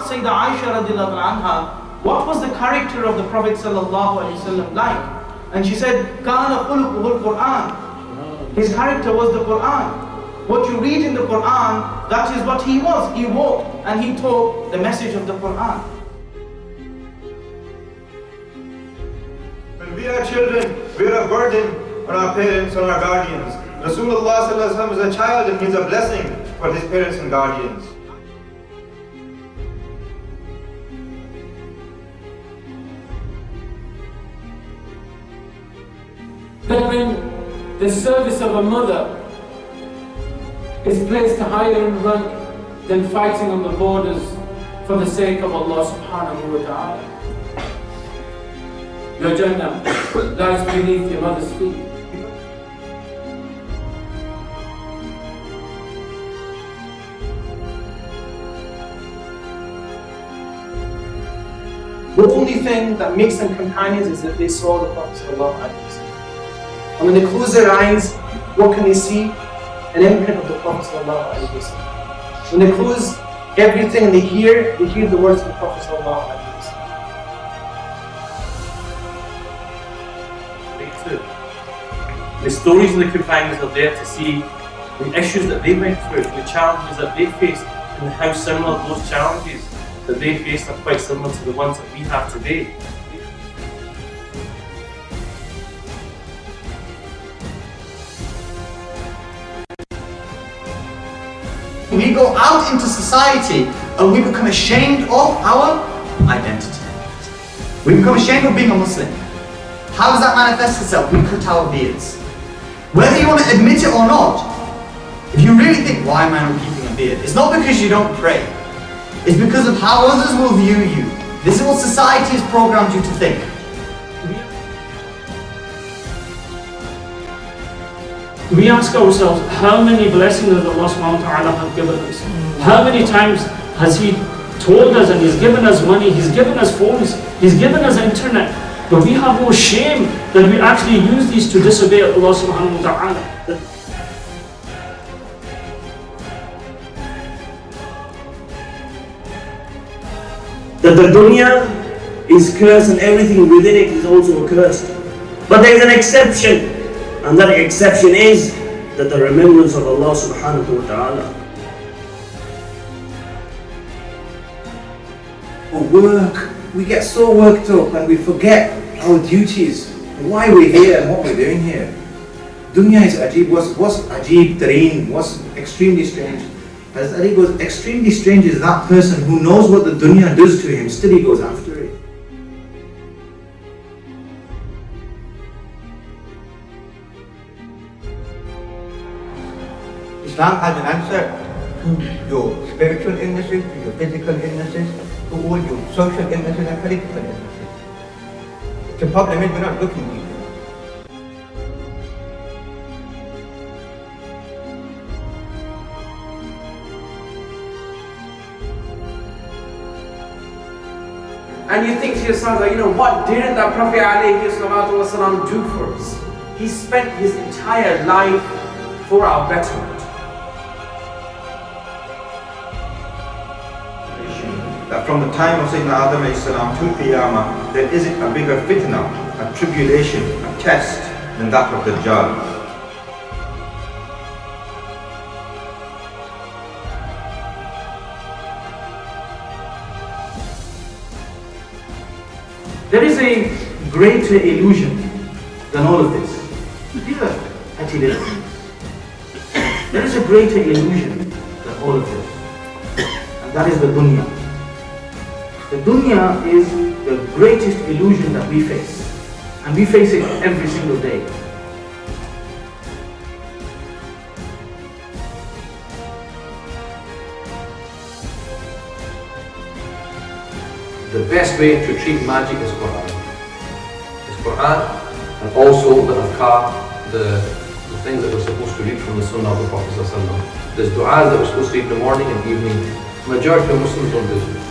asked Sayyidah Aisha radiallahu anha, what was the character of the Prophet sallallahu alaihi wasallam like? And she said, Kana khuluquhul Quran. His character was the Quran. What you read in the Quran, that is what he was. He walked and he taught the message of the Quran. When we are children, we are a burden on our parents and our guardians. Rasulullah sallallahu alaihi wasallam is a child and he is a blessing for his parents and guardians. That when the service of a mother is placed higher in rank than fighting on the borders for the sake of Allah subhanahu wa ta'ala. Your Jannah lies beneath your mother's feet. The only thing that makes them companions is that they saw the Prophet sallallahu alaihi wasallam. And when they close their eyes, what can they see? An imprint of the Prophet sallallahu alaihi wasallam. When they close everything and they hear the words of the Prophet sallallahu alaihi wasallam. The stories of the companions are there to see the issues that they went through, the challenges that they faced, and how similar those challenges that they faced are quite similar to the ones that we have today. We go out into society and we become ashamed of our identity. We become ashamed of being a Muslim. How does that manifest itself? We cut our beards. Whether you want to admit it or not, if you really think, why am I not keeping a beard? It's not because you don't pray. It's because of how others will view you. This is what society has programmed you to think. We ask ourselves, how many blessings does Allah subhanahu wa ta'ala have given us? How many times has He told us and He's given us money, He's given us phones, He's given us internet, but we have no shame that we actually use these to disobey Allah subhanahu wa ta'ala. That the dunya is cursed and everything within it is also cursed. But there is an exception, and that exception is that the remembrance of Allah subhanahu wa ta'ala. Work, we get so worked up and we forget our duties, and why we're here and what we're doing here. Dunya is ajib, what's ajib, tareen, what's extremely strange. As Ali goes, extremely strange is that person who knows what the dunya does to him, still he goes after it. Islam has an answer to your spiritual illnesses, to your physical illnesses, to all your social illnesses and political illnesses. The problem is we're not looking deep enough. And you think to yourself, like, what didn't that Prophet ﷺ do for us? He spent his entire life for our betterment. That from the time of Sayyidina Adam alayhi salam to Qiyamah, there isn't a bigger fitna, a tribulation, a test than that of the Dajjal. There is a greater illusion than all of this. These are petty little things. There is a greater illusion than all of this, and that is the dunya. The dunya is the greatest illusion that we face, and we face it every single day. The best way to treat magic is Quran. It's Quran, and also the adhkar, the things that we're supposed to read from the Sunnah of the Prophet ﷺ. There's du'as that we're supposed to read in the morning and evening. Majority of Muslims don't do it.